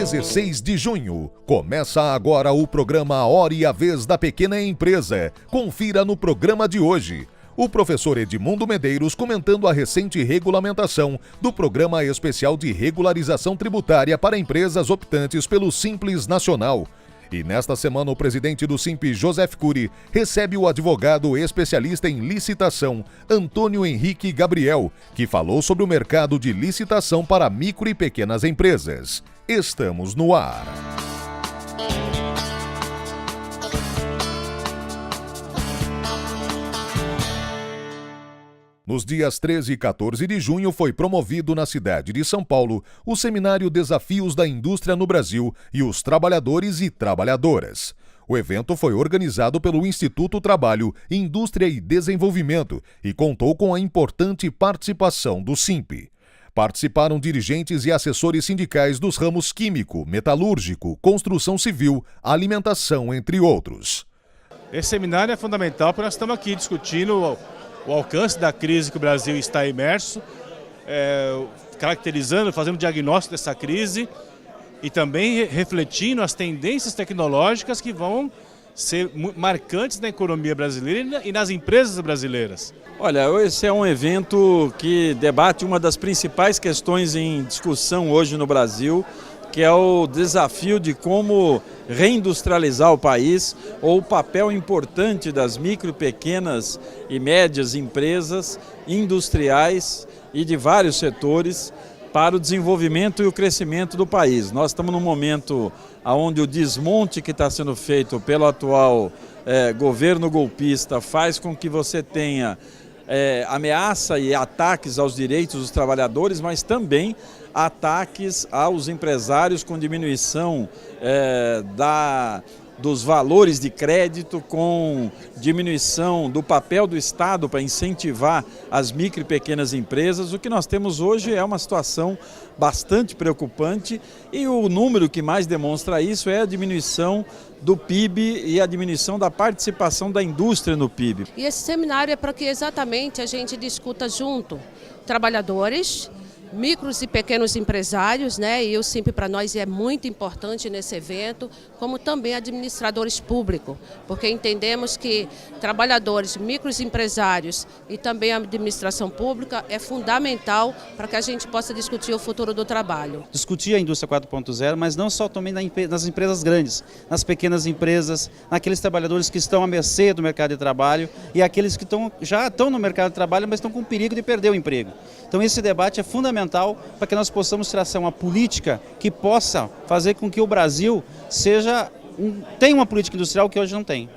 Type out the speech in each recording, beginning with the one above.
16 de junho. Começa agora o programa A Hora e a Vez da Pequena Empresa. Confira no programa de hoje. O professor Edmundo Medeiros comentando a recente regulamentação do Programa Especial de Regularização Tributária para empresas optantes pelo Simples Nacional. E nesta semana o presidente do Simp, Joseph Cury, recebe o advogado especialista em licitação, Antônio Henrique Gabriel, que falou sobre o mercado de licitação para micro e pequenas empresas. Estamos no ar. Nos dias 13 e 14 de junho foi promovido na cidade de São Paulo o seminário Desafios da Indústria no Brasil e os Trabalhadores e Trabalhadoras. O evento foi organizado pelo Instituto Trabalho, Indústria e Desenvolvimento e contou com a importante participação do Simp. Participaram dirigentes e assessores sindicais dos ramos químico, metalúrgico, construção civil, alimentação, entre outros. Esse seminário é fundamental porque nós estamos aqui discutindo o alcance da crise que o Brasil está imerso, caracterizando, fazendo um diagnóstico dessa crise e também refletindo as tendências tecnológicas que vão ser marcantes na economia brasileira e nas empresas brasileiras. Olha, esse é um evento que debate uma das principais questões em discussão hoje no Brasil, que é o desafio de como reindustrializar o país, ou o papel importante das micro, pequenas e médias empresas industriais e de vários setores para o desenvolvimento e o crescimento do país. Nós estamos num momento onde o desmonte que está sendo feito pelo atual governo golpista faz com que você tenha ameaça e ataques aos direitos dos trabalhadores, mas também ataques aos empresários com diminuição dos valores de crédito, com diminuição do papel do Estado para incentivar as micro e pequenas empresas. O que nós temos hoje é uma situação bastante preocupante e o número que mais demonstra isso é a diminuição do PIB e a diminuição da participação da indústria no PIB. E esse seminário é para que exatamente a gente discuta junto trabalhadores, micros e pequenos empresários, né? E o Simp para nós é muito importante nesse evento, como também administradores públicos, porque entendemos que trabalhadores, micros empresários e também a administração pública é fundamental para que a gente possa discutir o futuro do trabalho. Discutir a indústria 4.0, mas não só também nas empresas grandes, nas pequenas empresas, naqueles trabalhadores que estão à mercê do mercado de trabalho e aqueles que já estão no mercado de trabalho, mas estão com perigo de perder o emprego. Então esse debate é fundamental para que nós possamos traçar uma política que possa fazer com que o Brasil tenha uma política industrial que hoje não tem.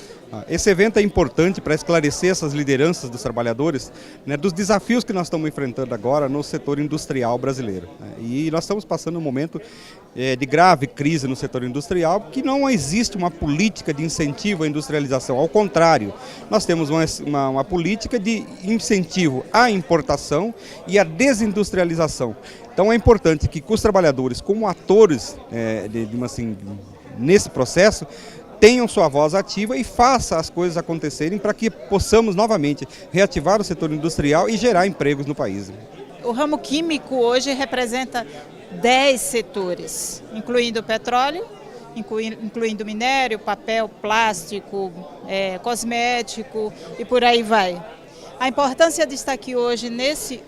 Esse evento é importante para esclarecer essas lideranças dos trabalhadores, né, dos desafios que nós estamos enfrentando agora no setor industrial brasileiro. E nós estamos passando um momento de grave crise no setor industrial, que não existe uma política de incentivo à industrialização. Ao contrário, nós temos uma política de incentivo à importação e à desindustrialização. Então é importante que os trabalhadores, como atores nesse processo, tenham sua voz ativa e faça as coisas acontecerem para que possamos novamente reativar o setor industrial e gerar empregos no país. O ramo químico hoje representa 10 setores, incluindo o petróleo, incluindo minério, papel, plástico, cosmético e por aí vai. A importância de estar aqui hoje,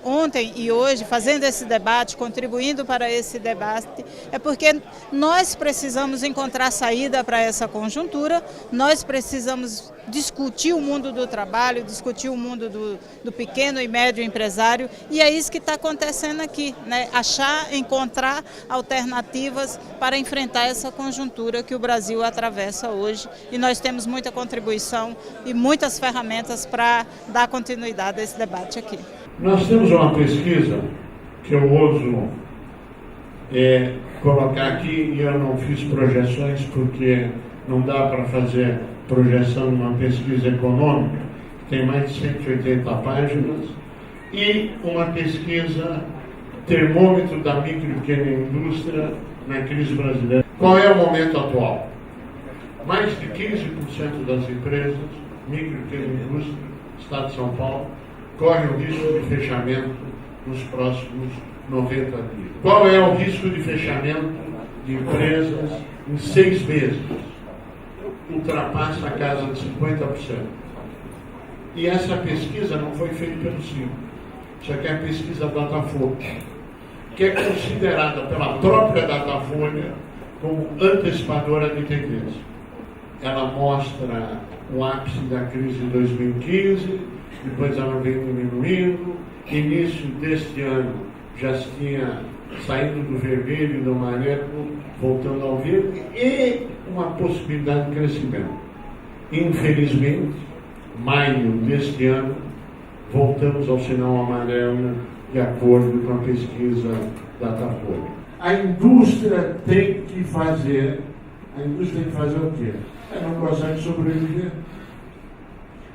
ontem e hoje, fazendo esse debate, contribuindo para esse debate, é porque nós precisamos encontrar saída para essa conjuntura, nós precisamos discutir o mundo do trabalho, discutir o mundo do pequeno e médio empresário, e é isso que está acontecendo aqui, né? Encontrar alternativas para enfrentar essa conjuntura que o Brasil atravessa hoje, e nós temos muita contribuição e muitas ferramentas para dar continuidade a esse debate aqui. Nós temos uma pesquisa que eu ouso colocar aqui, e eu não fiz projeções porque não dá para fazer projeção numa pesquisa econômica, tem mais de 180 páginas, e uma pesquisa termômetro da micro e pequena indústria na crise brasileira. Qual é o momento atual? Mais de 15% das empresas, micro e pequena indústria, Estado de São Paulo, corre o risco de fechamento nos próximos 90 dias. Qual é o risco de fechamento de empresas em 6 meses. Ultrapassa a casa de 50%. E essa pesquisa não foi feita pelo CIO. Isso aqui é a pesquisa Datafolha, que é considerada pela própria Datafolha como antecipadora de tendência. Ela mostra o ápice da crise de 2015, depois ela vem diminuindo, início deste ano já se tinha saído do vermelho e do amarelo, voltando ao verde, e uma possibilidade de crescimento. Infelizmente, maio deste ano, voltamos ao sinal amarelo, de acordo com a pesquisa Datafolha. A indústria tem que fazer o quê? Ela não consegue sobreviver.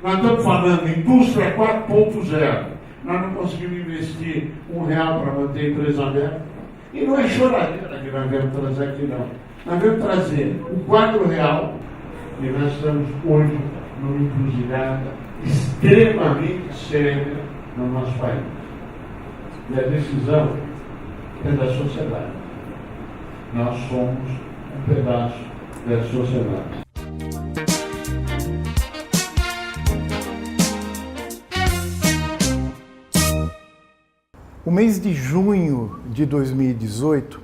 Nós estamos falando de indústria 4.0. Nós não conseguimos investir R$1 para manter a empresa aberta. E não é choradeira que nós vamos trazer aqui, não. Nós vamos trazer o R$4, e nós estamos hoje numa encruzilhada extremamente séria no nosso país. E a decisão é da sociedade. Nós somos um pedaço da sociedade. O mês de junho de 2018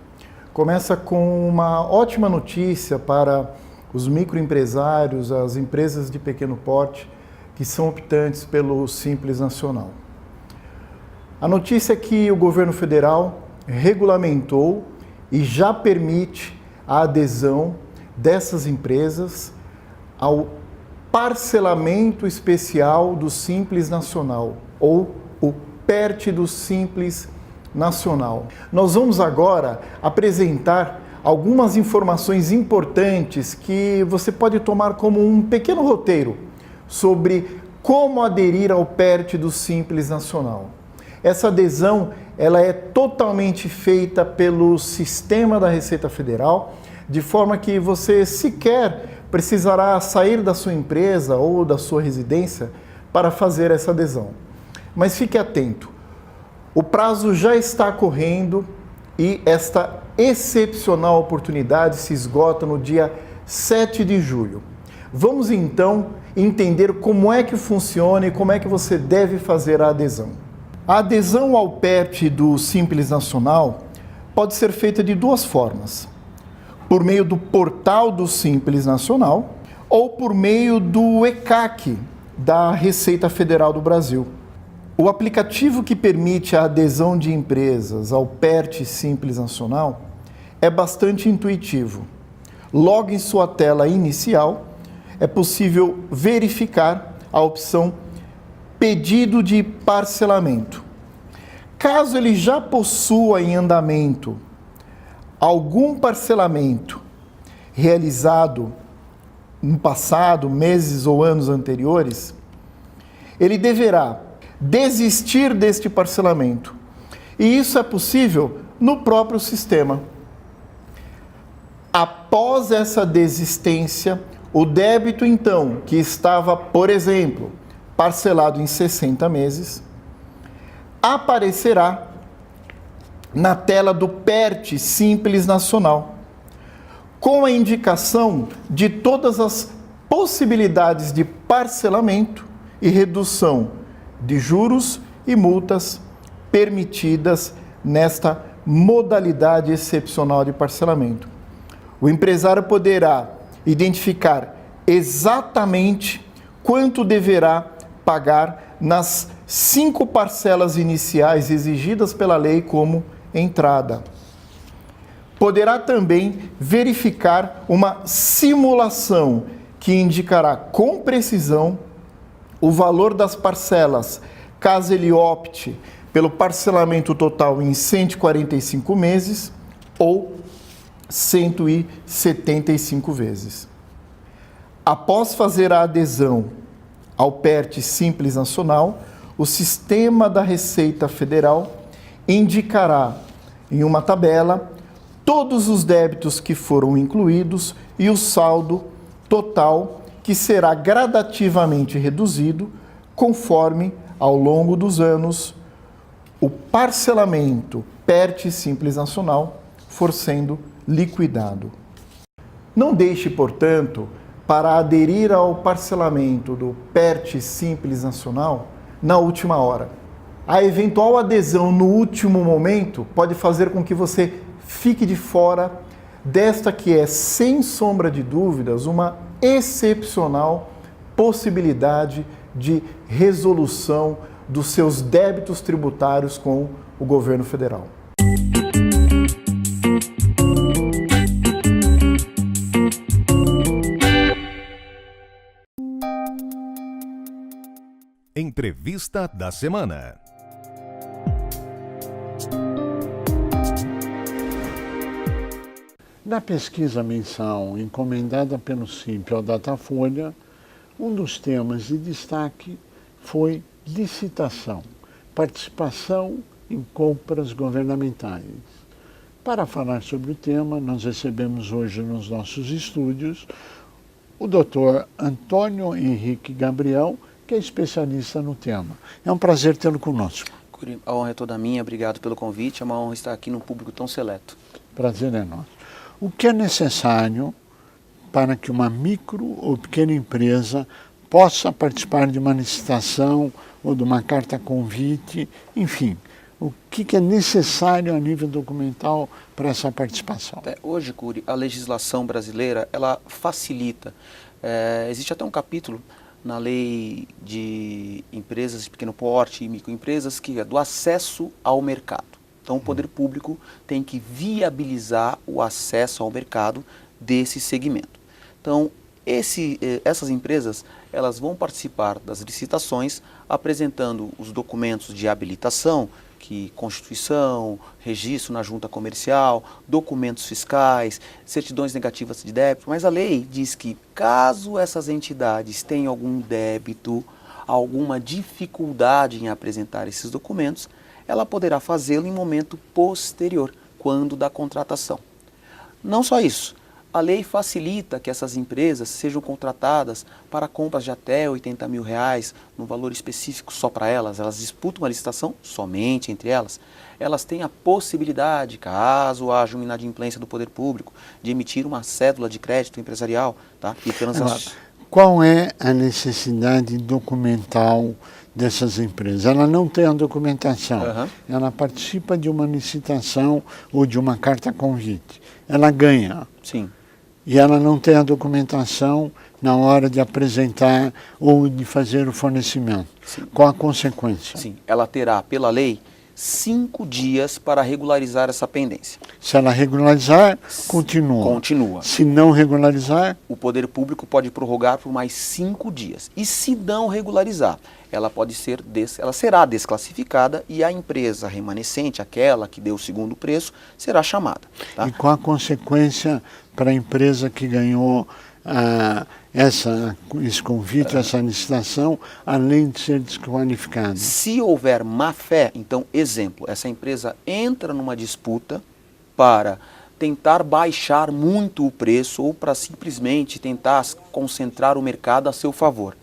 começa com uma ótima notícia para os microempresários, as empresas de pequeno porte que são optantes pelo Simples Nacional. A notícia é que o governo federal regulamentou e já permite a adesão dessas empresas ao parcelamento especial do Simples Nacional, ou o PERT do Simples Nacional. Nós vamos agora apresentar algumas informações importantes que você pode tomar como um pequeno roteiro sobre como aderir ao PERT do Simples Nacional. Essa adesão ela é totalmente feita pelo sistema da Receita Federal, de forma que você sequer precisará sair da sua empresa ou da sua residência para fazer essa adesão. Mas fique atento, o prazo já está correndo e esta excepcional oportunidade se esgota no dia 7 de julho. Vamos então entender como é que funciona e como é que você deve fazer a adesão. A adesão ao PERT do Simples Nacional pode ser feita de duas formas: por meio do portal do Simples Nacional ou por meio do ECAC da Receita Federal do Brasil. O aplicativo que permite a adesão de empresas ao PERT Simples Nacional é bastante intuitivo. Logo em sua tela inicial, é possível verificar a opção Pedido de parcelamento. Caso ele já possua em andamento algum parcelamento realizado no passado, meses ou anos anteriores, ele deverá desistir deste parcelamento. E isso é possível no próprio sistema. Após essa desistência, o débito, então, que estava, por exemplo, parcelado em 60 meses, aparecerá na tela do PERT Simples Nacional, com a indicação de todas as possibilidades de parcelamento e redução de juros e multas permitidas nesta modalidade excepcional de parcelamento. O empresário poderá identificar exatamente quanto deverá pagar nas 5 parcelas iniciais exigidas pela lei como entrada. Poderá também verificar uma simulação que indicará com precisão o valor das parcelas, caso ele opte pelo parcelamento total em 145 meses ou 175 vezes. Após fazer a adesão ao PERT Simples Nacional, o sistema da Receita Federal indicará em uma tabela todos os débitos que foram incluídos e o saldo total, que será gradativamente reduzido conforme, ao longo dos anos, o parcelamento PERT Simples Nacional for sendo liquidado. Não deixe, portanto, para aderir ao parcelamento do PERT Simples Nacional na última hora. A eventual adesão no último momento pode fazer com que você fique de fora desta que é, sem sombra de dúvidas, uma excepcional possibilidade de resolução dos seus débitos tributários com o governo federal. Entrevista da semana. Na pesquisa mensal encomendada pelo SINP ao Datafolha, um dos temas de destaque foi licitação, participação em compras governamentais. Para falar sobre o tema, nós recebemos hoje nos nossos estúdios o Dr. Antônio Henrique Gabriel, que é especialista no tema. É um prazer tê-lo conosco. A honra é toda minha, obrigado pelo convite, é uma honra estar aqui num público tão seleto. Prazer é nosso. O que é necessário para que uma micro ou pequena empresa possa participar de uma licitação ou de uma carta convite, enfim, o que é necessário a nível documental para essa participação? Hoje, Cury, a legislação brasileira, ela facilita. Existe até um capítulo na lei de empresas de pequeno porte e microempresas que é do acesso ao mercado. Então, o poder público tem que viabilizar o acesso ao mercado desse segmento. Então, essas empresas, elas vão participar das licitações apresentando os documentos de habilitação, que Constituição, registro na junta comercial, documentos fiscais, certidões negativas de débito, mas a lei diz que caso essas entidades tenham algum débito, alguma dificuldade em apresentar esses documentos, ela poderá fazê-lo em momento posterior, quando da contratação. Não só isso, a lei facilita que essas empresas sejam contratadas para compras de até R$80 mil, no valor específico só para elas. Elas disputam a licitação somente entre elas. Elas têm a possibilidade, caso haja uma inadimplência do poder público, de emitir uma cédula de crédito empresarial, tá? E qual é a necessidade documental dessas empresas? Ela não tem a documentação, ela participa de uma licitação ou de uma carta convite, ela ganha. Sim. E ela não tem a documentação na hora de apresentar ou de fazer o fornecimento. Sim. Qual a consequência? Sim, ela terá, pela lei, 5 dias para regularizar essa pendência. Se ela regularizar, continua. Continua. Se não regularizar, o poder público pode prorrogar por mais 5 dias. E se não regularizar, ela será desclassificada e a empresa remanescente, aquela que deu o segundo preço, será chamada. Tá? E qual a consequência para a empresa que ganhou esse convite, essa licitação, além de ser desqualificada? Se houver má fé, então, exemplo, essa empresa entra numa disputa para tentar baixar muito o preço ou para simplesmente tentar concentrar o mercado a seu favor.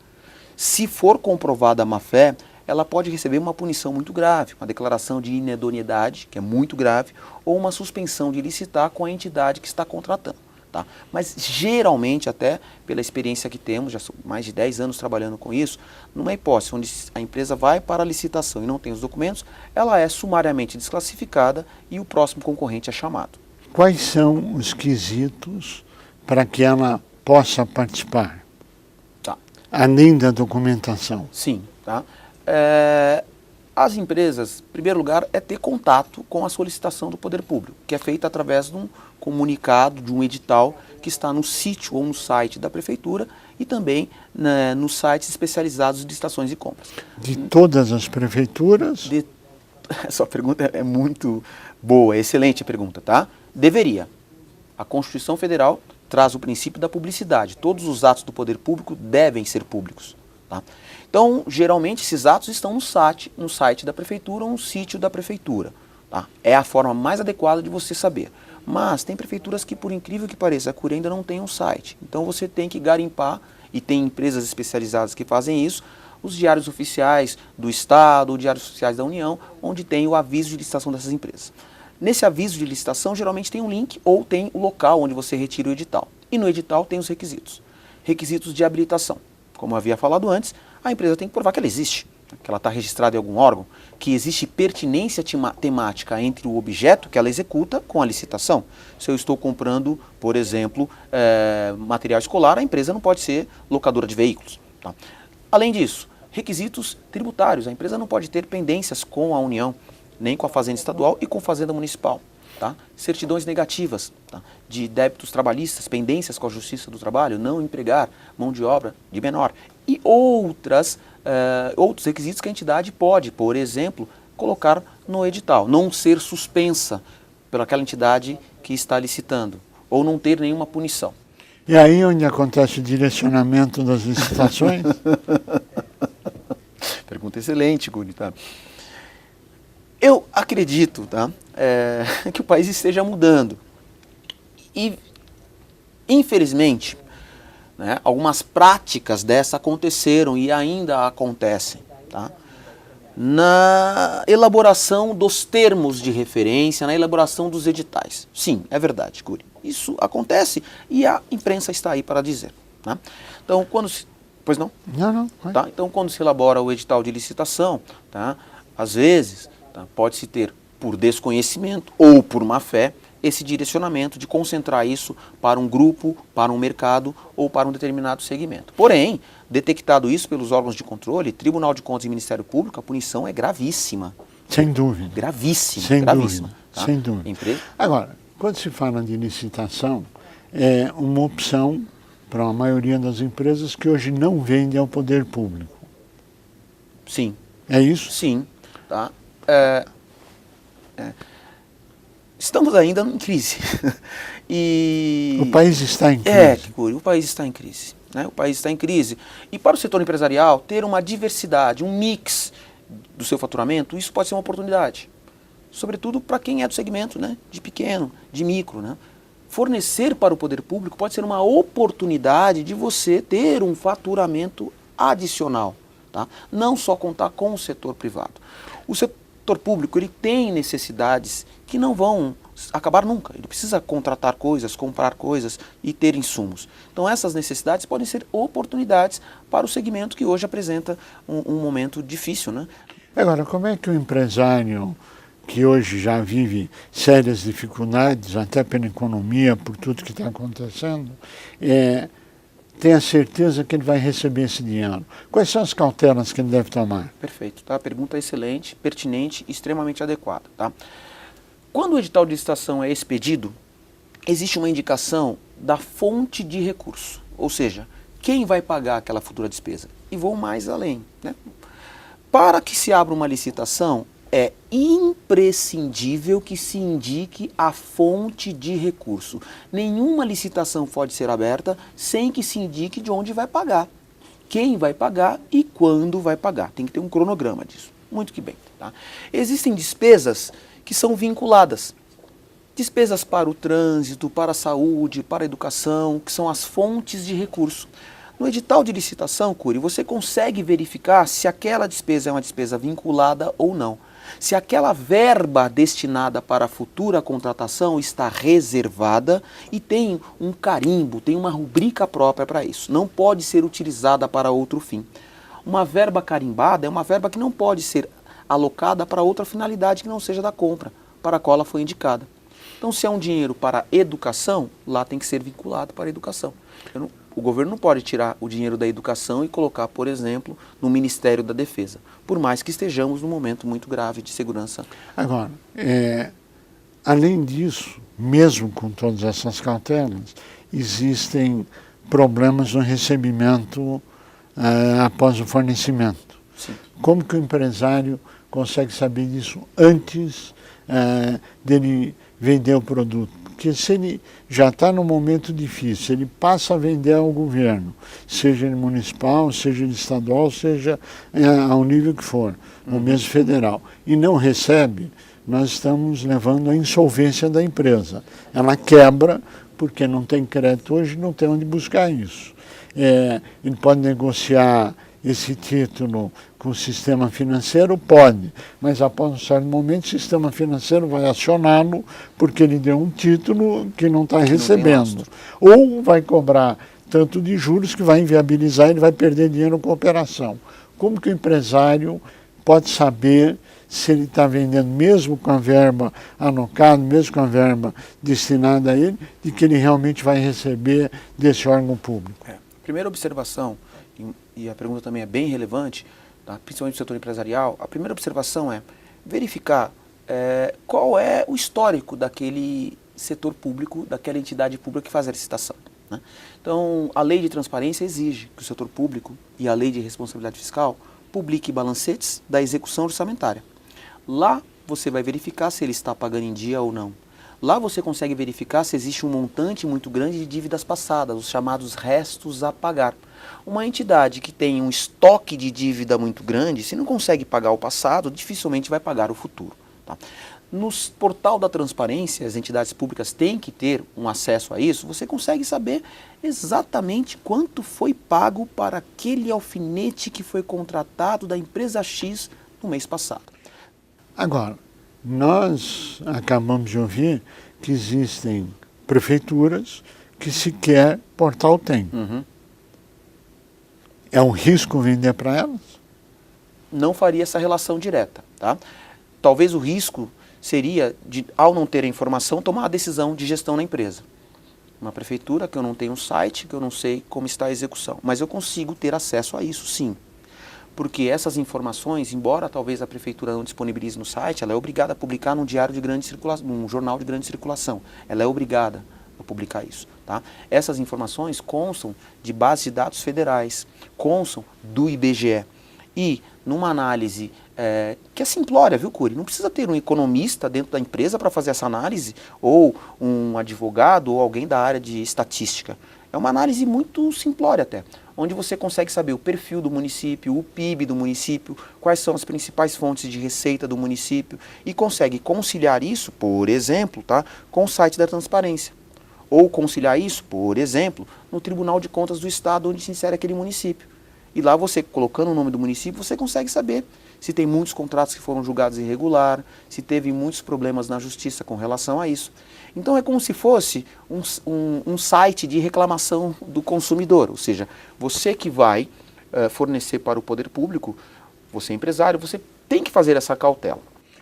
Se for comprovada a má fé, ela pode receber uma punição muito grave, uma declaração de inedoneidade, que é muito grave, ou uma suspensão de licitar com a entidade que está contratando. Tá? Mas geralmente, até pela experiência que temos, já são mais de 10 anos trabalhando com isso, numa hipótese onde a empresa vai para a licitação e não tem os documentos, ela é sumariamente desclassificada e o próximo concorrente é chamado. Quais são os quesitos para que ela possa participar? Tá. Além da documentação? Sim. Tá? As empresas, em primeiro lugar, é ter contato com a solicitação do poder público, que é feita através de um comunicado, de um edital que está no sítio ou no site da prefeitura e também nos sites especializados de licitações e compras. De todas as prefeituras? Essa pergunta é muito boa, é excelente a pergunta, tá? Deveria. A Constituição Federal traz o princípio da publicidade. Todos os atos do poder público devem ser públicos, tá? Então, geralmente, esses atos estão no site da prefeitura ou no sítio da prefeitura. Tá? É a forma mais adequada de você saber. Mas tem prefeituras que, por incrível que pareça, a Cury ainda não tem um site. Então, você tem que garimpar, e tem empresas especializadas que fazem isso, os diários oficiais do Estado, ou diários oficiais da União, onde tem o aviso de licitação dessas empresas. Nesse aviso de licitação, geralmente tem um link ou tem o local onde você retira o edital. E no edital tem os requisitos. Requisitos de habilitação. Como eu havia falado antes, a empresa tem que provar que ela existe, que ela está registrada em algum órgão, que existe pertinência temática entre o objeto que ela executa com a licitação. Se eu estou comprando, por exemplo, material escolar, a empresa não pode ser locadora de veículos. Tá? Além disso, requisitos tributários. A empresa não pode ter pendências com a União, nem com a Fazenda Estadual e com a Fazenda Municipal. Tá? Certidões negativas, tá? De débitos trabalhistas, pendências com a Justiça do Trabalho, não empregar mão de obra de menor. E outros requisitos que a entidade pode, por exemplo, colocar no edital. Não ser suspensa pelaquela entidade que está licitando, ou não ter nenhuma punição. E aí onde acontece o direcionamento das licitações? Pergunta excelente, Guri, tá? Eu acredito, tá, que o país esteja mudando. E, infelizmente, né, algumas práticas dessa aconteceram e ainda acontecem. Tá? Na elaboração dos termos de referência, na elaboração dos editais. Sim, é verdade, Guri. Isso acontece e a imprensa está aí para dizer. Tá? Então, quando se... Pois não? Não. Tá? Então, quando se elabora o edital de licitação, tá, às vezes... pode-se ter, por desconhecimento ou por má fé, esse direcionamento de concentrar isso para um grupo, para um mercado ou para um determinado segmento. Porém, detectado isso pelos órgãos de controle, Tribunal de Contas e Ministério Público, a punição é gravíssima. Sem dúvida. Gravíssima. Sem gravíssima, dúvida. Tá? Sem dúvida. Empresa... Agora, quando se fala de licitação, é uma opção para a maioria das empresas que hoje não vendem ao poder público. Sim. É isso? Sim. Tá? Estamos ainda em crise. O país está em crise. O país está em crise. Né? O país está em crise. E para o setor empresarial, ter uma diversidade, um mix do seu faturamento, isso pode ser uma oportunidade. Sobretudo para quem é do segmento, né? De pequeno, de micro. Né? Fornecer para o poder público pode ser uma oportunidade de você ter um faturamento adicional. Tá? Não só contar com o setor privado. O setor público ele tem necessidades que não vão acabar nunca. Ele precisa contratar coisas, comprar coisas e ter insumos. Então essas necessidades podem ser oportunidades para o segmento que hoje apresenta um momento difícil. Né? Agora, como é que o empresário que hoje já vive sérias dificuldades, até pela economia, por tudo que está acontecendo, tem a certeza que ele vai receber esse dinheiro? Quais são as cautelas que ele deve tomar? Perfeito, tá? Pergunta excelente, pertinente e extremamente adequada. Tá? Quando o edital de licitação é expedido, existe uma indicação da fonte de recurso, ou seja, quem vai pagar aquela futura despesa. E vou mais além. Né? Para que se abra uma licitação, é imprescindível que se indique a fonte de recurso. Nenhuma licitação pode ser aberta sem que se indique de onde vai pagar, quem vai pagar e quando vai pagar. Tem que ter um cronograma disso. Muito que bem. Tá? Existem despesas que são vinculadas. Despesas para o trânsito, para a saúde, para a educação, que são as fontes de recurso. No edital de licitação, Cury, você consegue verificar se aquela despesa é uma despesa vinculada ou não. Se aquela verba destinada para a futura contratação está reservada e tem um carimbo, tem uma rubrica própria para isso. Não pode ser utilizada para outro fim. Uma verba carimbada é uma verba que não pode ser alocada para outra finalidade que não seja da compra, para a qual ela foi indicada. Então, se é um dinheiro para educação, lá tem que ser vinculado para a educação. O governo não pode tirar o dinheiro da educação e colocar, por exemplo, no Ministério da Defesa, por mais que estejamos num momento muito grave de segurança. Agora, além disso, mesmo com todas essas cautelas, existem problemas no recebimento após o fornecimento. Sim. Como que o empresário consegue saber disso antes dele vender o produto? Porque se ele já está num momento difícil, ele passa a vender ao governo, seja ele municipal, seja ele estadual, seja ao nível que for, ou mesmo federal, e não recebe, nós estamos levando à insolvência da empresa. Ela quebra porque não tem crédito hoje, não tem onde buscar isso. Ele pode negociar esse título com o sistema financeiro? Pode, mas após um certo momento o sistema financeiro vai acioná-lo porque ele deu um título que não está recebendo. Ou vai cobrar tanto de juros que vai inviabilizar, ele vai perder dinheiro com a operação. Como que o empresário pode saber se ele está vendendo, mesmo com a verba alocada, mesmo com a verba destinada a ele, de que ele realmente vai receber desse órgão público? Primeira observação, e a pergunta também é bem relevante, tá? Principalmente no setor empresarial, a primeira observação é verificar qual é o histórico daquele setor público, daquela entidade pública que faz a licitação, né? Então, a lei de transparência exige que o setor público e a lei de responsabilidade fiscal publique balancetes da execução orçamentária. Lá você vai verificar se ele está pagando em dia ou não. Lá você consegue verificar se existe um montante muito grande de dívidas passadas, os chamados restos a pagar. Uma entidade que tem um estoque de dívida muito grande, se não consegue pagar o passado, dificilmente vai pagar o futuro, tá? No portal da transparência, as entidades públicas têm que ter um acesso a isso, você consegue saber exatamente quanto foi pago para aquele alfinete que foi contratado da empresa X no mês passado. Agora, nós acabamos de ouvir que existem prefeituras que sequer portal tem. É um risco vender para elas? Não faria essa relação direta, tá? Talvez o risco seria de, ao não ter a informação, tomar a decisão de gestão na empresa. Uma prefeitura que eu não tenho um site, que eu não sei como está a execução, mas eu consigo ter acesso a isso, sim. Porque essas informações, embora talvez a prefeitura não disponibilize no site, ela é obrigada a publicar num diário de grande circulação, num jornal de grande circulação. Ela é obrigada a publicar isso, tá? Essas informações constam de bases de dados federais, constam do IBGE. E numa análise que é simplória, viu, Cury? Não precisa ter um economista dentro da empresa para fazer essa análise, ou um advogado, ou alguém da área de estatística. É uma análise muito simplória até, onde você consegue saber o perfil do município, o PIB do município, quais são as principais fontes de receita do município, e consegue conciliar isso, por exemplo, tá, com o site da transparência. Ou conciliar isso, por exemplo, no Tribunal de Contas do Estado, onde se insere aquele município. E lá você, colocando o nome do município, você consegue saber se tem muitos contratos que foram julgados irregular, se teve muitos problemas na justiça com relação a isso. Então é como se fosse um site de reclamação do consumidor, ou seja, você que vai fornecer para o poder público, você é empresário, você tem que fazer essa cautela.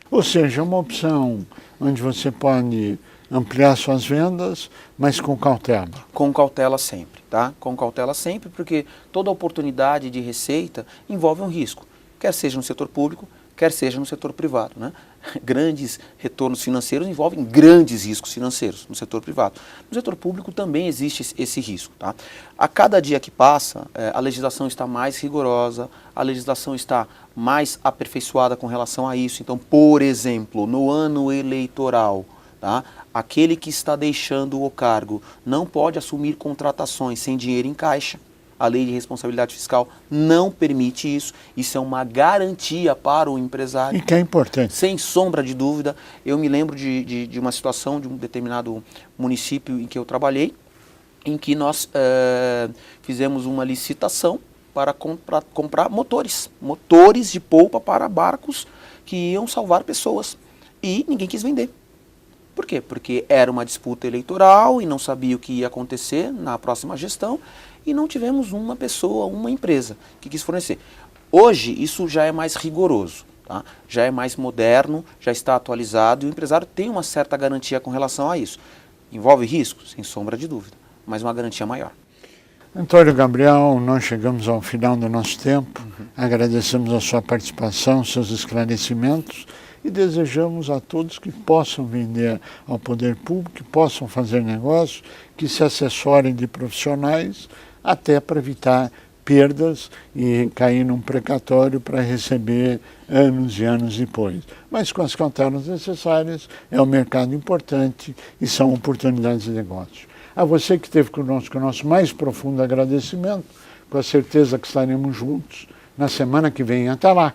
Ou seja, uma opção onde você pode ampliar suas vendas, mas com cautela. Com cautela sempre, tá? Com cautela sempre, porque toda oportunidade de receita envolve um risco, quer seja no setor público, quer seja no setor privado, né? Grandes retornos financeiros envolvem grandes riscos financeiros no setor privado. No setor público também existe esse risco, tá? A cada dia que passa, a legislação está mais rigorosa, a legislação está mais aperfeiçoada com relação a isso. Então, por exemplo, no ano eleitoral, tá? Aquele que está deixando o cargo não pode assumir contratações sem dinheiro em caixa. A lei de responsabilidade fiscal não permite isso. Isso é uma garantia para o empresário. E que é importante. Sem sombra de dúvida. Eu me lembro de uma situação de um determinado município em que eu trabalhei, em que nós fizemos uma licitação para comprar motores de polpa para barcos que iam salvar pessoas. E ninguém quis vender. Por quê? Porque era uma disputa eleitoral e não sabia o que ia acontecer na próxima gestão e não tivemos uma pessoa, uma empresa que quis fornecer. Hoje isso já é mais rigoroso, tá? Já é mais moderno, já está atualizado e o empresário tem uma certa garantia com relação a isso. Envolve risco? Sem sombra de dúvida, mas uma garantia maior. Antônio Gabriel, nós chegamos ao final do nosso tempo, agradecemos a sua participação, seus esclarecimentos, e desejamos a todos que possam vender ao poder público, que possam fazer negócio, que se assessorem de profissionais, até para evitar perdas e cair num precatório para receber anos e anos depois. Mas com as cautelas necessárias, é um mercado importante e são oportunidades de negócio. A você que esteve conosco, o nosso mais profundo agradecimento, com a certeza que estaremos juntos na semana que vem. Até lá!